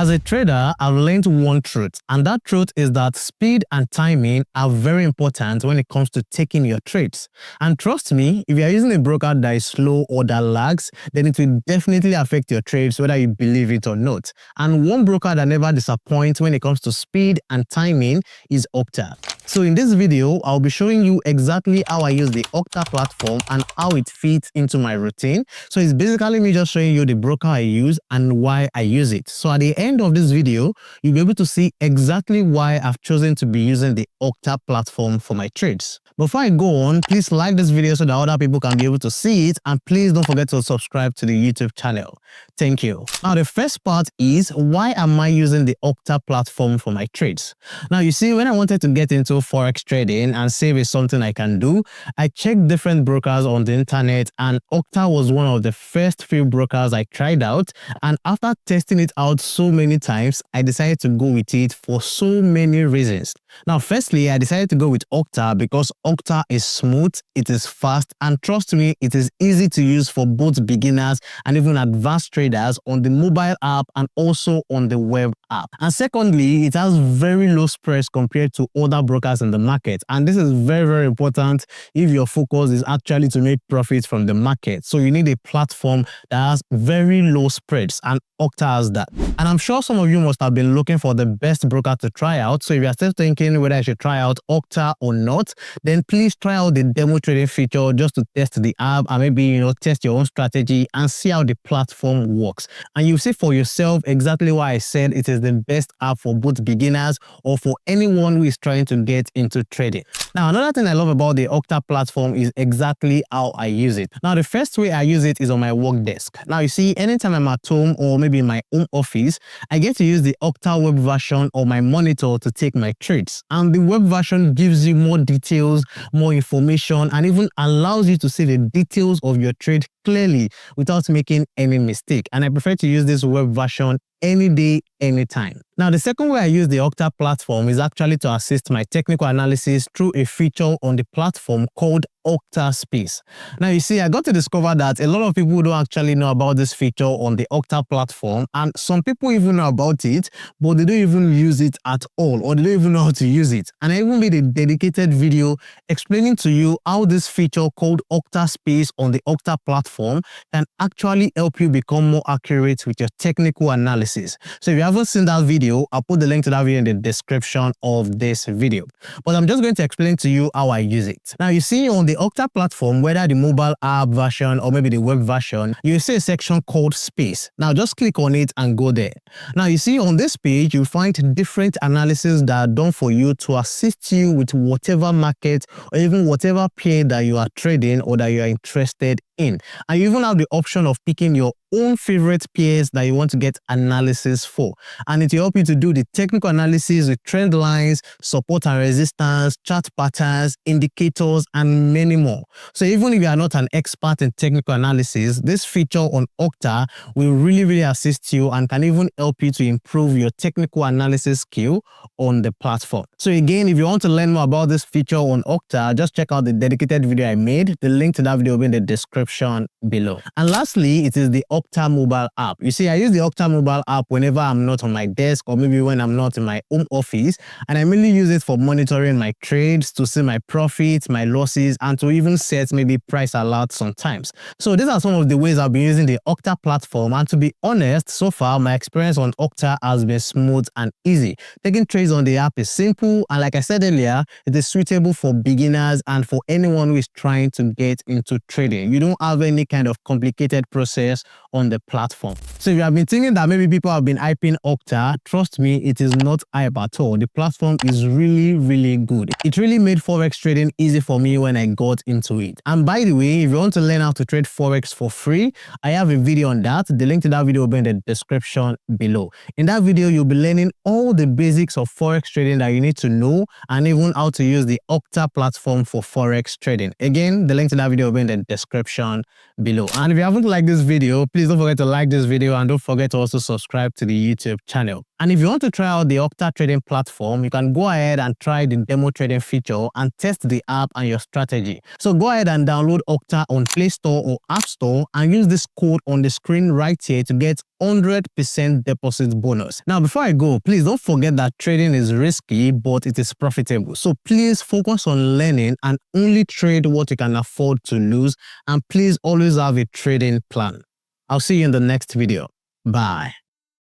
As a trader, I've learned one truth, and that truth is that speed and timing are very important when it comes to taking your trades. And trust me, if you're using a broker that is slow or that lags, then it will definitely affect your trades whether you believe it or not. And one broker that never disappoints when it comes to speed and timing is Octa. So in this video, I'll be showing you exactly how I use the Octa platform and how it fits into my routine. So it's basically me just showing you the broker I use and why I use it. So at the end of this video, you'll be able to see exactly why I've chosen to be using the Octa platform for my trades. Before I go on, please like this video so that other people can be able to see it, and please don't forget to subscribe to the YouTube channel. Thank you. Now the first part is, why am I using the Octa platform for my trades? Now you see, when I wanted to get into Forex trading and save is something I can do, I checked different brokers on the internet, and Octa was one of the first few brokers I tried out, and after testing it out so many times, I decided to go with it for so many reasons. Now firstly, I decided to go with Octa because Octa is smooth, it is fast, and trust me, it is easy to use for both beginners and even advanced traders on the mobile app and also on the web app. And secondly, it has very low spreads compared to other brokers in the market, and this is very important if your focus is actually to make profits from the market. So you need a platform that has very low spreads, and Octa has that. And I'm sure some of you must have been looking for the best broker to try out. So if you're still thinking whether I should try out Octa or not, then please try out the demo trading feature just to test the app and maybe test your own strategy and see how the platform works. And you'll see for yourself exactly why I said it is the best app for both beginners or for anyone who is trying to get into trading. Now another thing I love about the Octa platform is exactly how I use it. Now the first way I use it is on my work desk. Now you see, anytime I'm at home or maybe in my home office, I get to use the Octa web version or my monitor to take my trades. And the web version gives you more details, more information, and even allows you to see the details of your trade clearly without making any mistake. And I prefer to use this web version any day, anytime. Now, the second way I use the Octa platform is actually to assist my technical analysis through a feature on the platform called Octa Space. Now, you see, I got to discover that a lot of people don't actually know about this feature on the Octa platform, and some people even know about it, but they don't even use it at all, or they don't even know how to use it. And I even made a dedicated video explaining to you how this feature called Octa Space on the Octa platform can actually help you become more accurate with your technical analysis. So if you haven't seen that video, I'll put the link to that video in the description of this video. But I'm just going to explain to you how I use it. Now, you see, on the Octa platform, whether the mobile app version or maybe the web version, you see a section called Space. Now just click on it and go there. Now you see, on this page, you'll find different analyses that are done for you to assist you with whatever market or even whatever pair that you are trading or that you are interested in. And you even have the option of picking your own favorite pairs that you want to get analysis for, and it will help you to do the technical analysis with trend lines, support and resistance, chart patterns, indicators, and many more. So even if you are not an expert in technical analysis, this feature on Octa will really assist you and can even help you to improve your technical analysis skill on the platform. So again, if you want to learn more about this feature on Octa, just check out the dedicated video I made. The link to that video will be in the description below. And lastly, it is the Octa mobile app. You see, I use the Octa mobile app whenever I'm not on my desk or maybe when I'm not in my home office, and I mainly use it for monitoring my trades, to see my profits, my losses, and to even set maybe price alerts sometimes. So these are some of the ways I've been using the Octa platform, and to be honest, so far my experience on Octa has been smooth and easy. Taking trades on the app is simple, and like I said earlier, it is suitable for beginners and for anyone who is trying to get into trading. You don't have any kind of complicated process on the platform. So if you have been thinking that maybe people have been hyping Octa, trust me, it is not hype at all. The platform is really good. It really made Forex trading easy for me when I got into it. And by the way, if you want to learn how to trade Forex for free, I have a video on that. The link to that video will be in the description below. In that video, you'll be learning all the basics of Forex trading that you need to know, and even how to use the Octa platform for Forex trading. Again, the link to that video will be in the description below. And if you haven't liked this video, please don't forget to like this video, and don't forget to also subscribe to the YouTube channel. And if you want to try out the Octa trading platform, you can go ahead and try the demo trading feature and test the app and your strategy. So go ahead and download Octa on Play Store or App Store and use this code on the screen right here to get 100% deposit bonus. Now, before I go, please don't forget that trading is risky, but it is profitable. So please focus on learning and only trade what you can afford to lose. And please always have a trading plan. I'll see you in the next video. Bye.